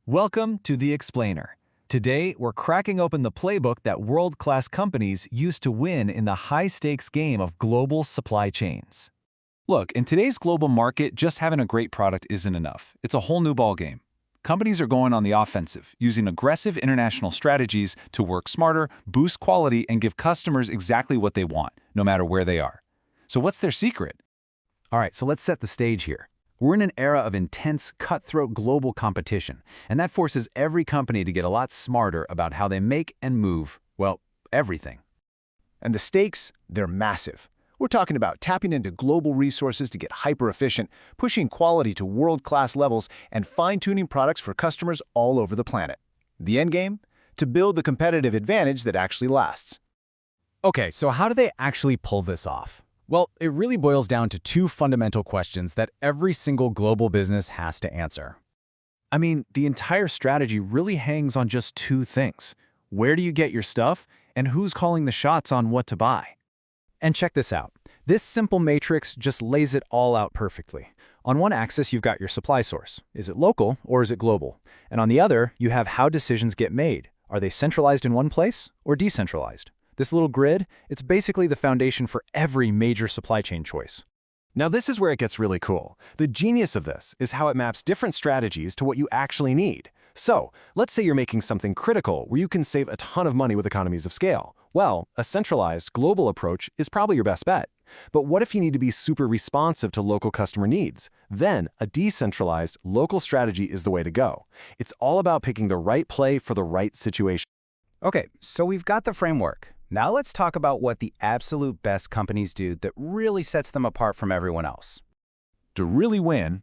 Welcome to The Explainer. Today, we're cracking open the playbook that world-class companies use to win in the high-stakes game of global supply chains. Look, in today's global market, just having a great product isn't enough. It's a whole new ballgame. Companies are going on the offensive, using aggressive international strategies to work smarter, boost quality, and give customers exactly what they want, no matter where they are. So what's their secret? All right, so let's set the stage here. We're in an era of intense, cutthroat global competition, and that forces every company to get a lot smarter about how they make and move, well, everything. And the stakes, they're massive. We're talking about tapping into global resources to get hyper-efficient, pushing quality to world-class levels, and fine-tuning products for customers all over the planet. The end game? To build the competitive advantage that actually lasts. Okay, so how do they actually pull this off? Well, it really boils down to two fundamental questions that every single global business has to answer. I mean, the entire strategy really hangs on just two things. Where do you get your stuff, and who's calling the shots on what to buy? And check this out. This simple matrix just lays it all out perfectly. On one axis, you've got your supply source. Is it local or is it global? And on the other, you have how decisions get made. Are they centralized in one place or decentralized? This little grid, it's basically the foundation for every major supply chain choice. Now this is where it gets really cool. The genius of this is how it maps different strategies to what you actually need. So, let's say you're making something critical where you can save a ton of money with economies of scale. Well, a centralized, global approach is probably your best bet. But what if you need to be super responsive to local customer needs? Then, a decentralized, local strategy is the way to go. It's all about picking the right play for the right situation. Okay, so we've got the framework. Now let's talk about what the absolute best companies do that really sets them apart from everyone else. To really win,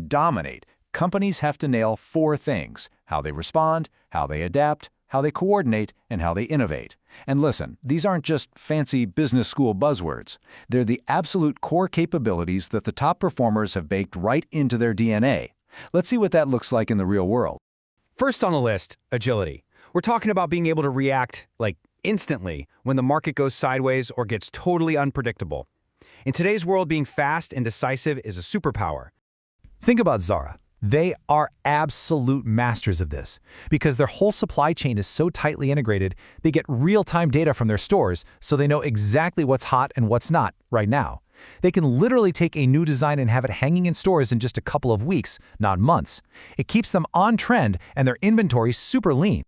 dominate, companies have to nail four things: how they respond, how they adapt, how they coordinate, and how they innovate. And listen, these aren't just fancy business school buzzwords. They're the absolute core capabilities that the top performers have baked right into their DNA. Let's see what that looks like in the real world. First on the list, agility. We're talking about being able to react, instantly when the market goes sideways or gets totally unpredictable. In today's world, being fast and decisive is a superpower. Think about Zara. They are absolute masters of this. Because their whole supply chain is so tightly integrated, they get real-time data from their stores, so they know exactly what's hot and what's not right now. They can literally take a new design and have it hanging in stores in just a couple of weeks, not months. It keeps them on trend and their inventory super lean.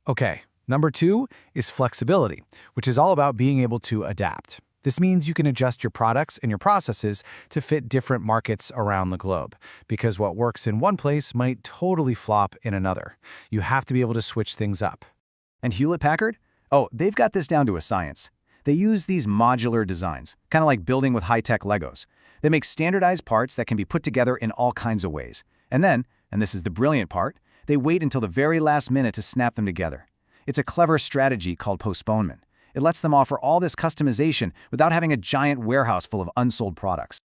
Okay, number two is flexibility, which is all about being able to adapt. This means you can adjust your products and your processes to fit different markets around the globe, because what works in one place might totally flop in another. You have to be able to switch things up. And Hewlett-Packard? Oh, they've got this down to a science. They use these modular designs, kind of like building with high-tech Legos. They make standardized parts that can be put together in all kinds of ways. And then, and this is the brilliant part, they wait until the very last minute to snap them together. It's a clever strategy called postponement. It lets them offer all this customization without having a giant warehouse full of unsold products.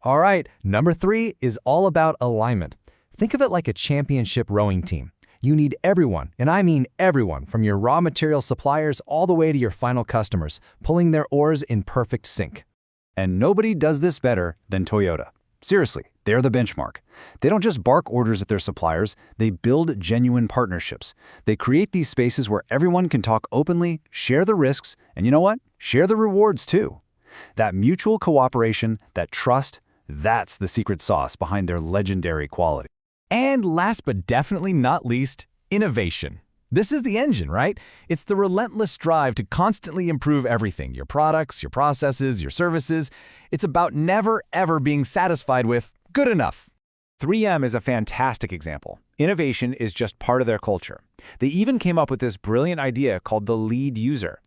All right, number three is all about alignment. Think of it like a championship rowing team. You need everyone, and I mean everyone, from your raw material suppliers all the way to your final customers, pulling their oars in perfect sync. And nobody does this better than Toyota. Seriously, they're the benchmark. They don't just bark orders at their suppliers, they build genuine partnerships. They create these spaces where everyone can talk openly, share the risks, and you know what? Share the rewards too. That mutual cooperation, that trust, that's the secret sauce behind their legendary quality. And last but definitely not least, innovation. This is the engine, right? It's the relentless drive to constantly improve everything, your products, your processes, your services. It's about never, ever being satisfied with good enough. 3M is a fantastic example. Innovation is just part of their culture. They even came up with this brilliant idea called the lead user.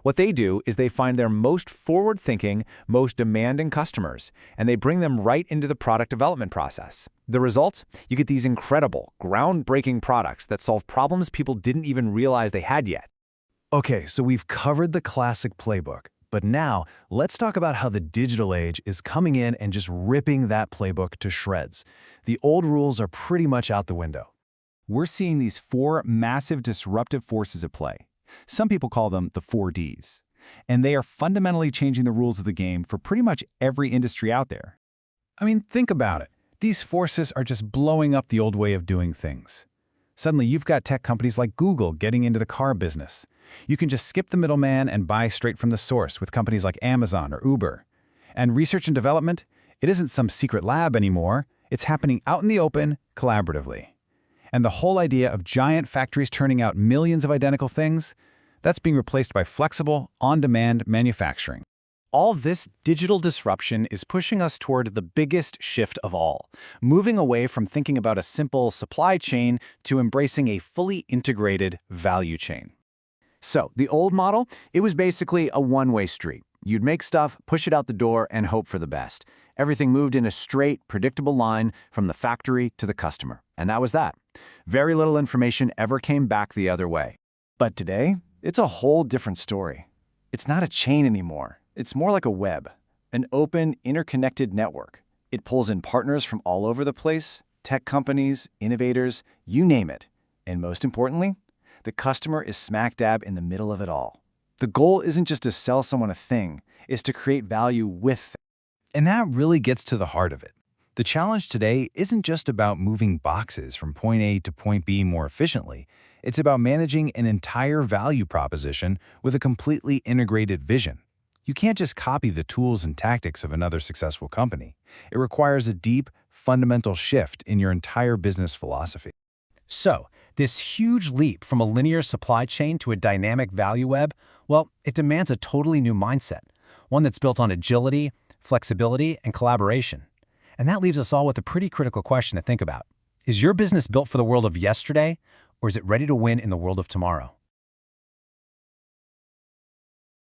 What they do is they find their most forward-thinking, most demanding customers, and they bring them right into the product development process. The result? You get these incredible, groundbreaking products that solve problems people didn't even realize they had yet. Okay, so we've covered the classic playbook, but now let's talk about how the digital age is coming in and just ripping that playbook to shreds. The old rules are pretty much out the window. We're seeing these four massive disruptive forces at play. Some people call them the 4Ds. And they are fundamentally changing the rules of the game for pretty much every industry out there. Think about it. These forces are just blowing up the old way of doing things. Suddenly, you've got tech companies like Google getting into the car business. You can just skip the middleman and buy straight from the source with companies like Amazon or Uber. And research and development, it isn't some secret lab anymore. It's happening out in the open, collaboratively. And the whole idea of giant factories turning out millions of identical things, that's being replaced by flexible, on-demand manufacturing. All this digital disruption is pushing us toward the biggest shift of all, moving away from thinking about a simple supply chain to embracing a fully integrated value chain. So, the old model, it was basically a one-way street. You'd make stuff, push it out the door, and hope for the best. Everything moved in a straight, predictable line from the factory to the customer. And that was that. Very little information ever came back the other way. But today, it's a whole different story. It's not a chain anymore. It's more like a web, an open, interconnected network. It pulls in partners from all over the place, tech companies, innovators, you name it. And most importantly, the customer is smack dab in the middle of it all. The goal isn't just to sell someone a thing, it's to create value with them. And that really gets to the heart of it. The challenge today isn't just about moving boxes from point A to point B more efficiently. It's about managing an entire value proposition with a completely integrated vision. You can't just copy the tools and tactics of another successful company. It requires a deep, fundamental shift in your entire business philosophy. So, this huge leap from a linear supply chain to a dynamic value web, well, it demands a totally new mindset, one that's built on agility, flexibility, and collaboration. And that leaves us all with a pretty critical question to think about. Is your business built for the world of yesterday, or is it ready to win in the world of tomorrow?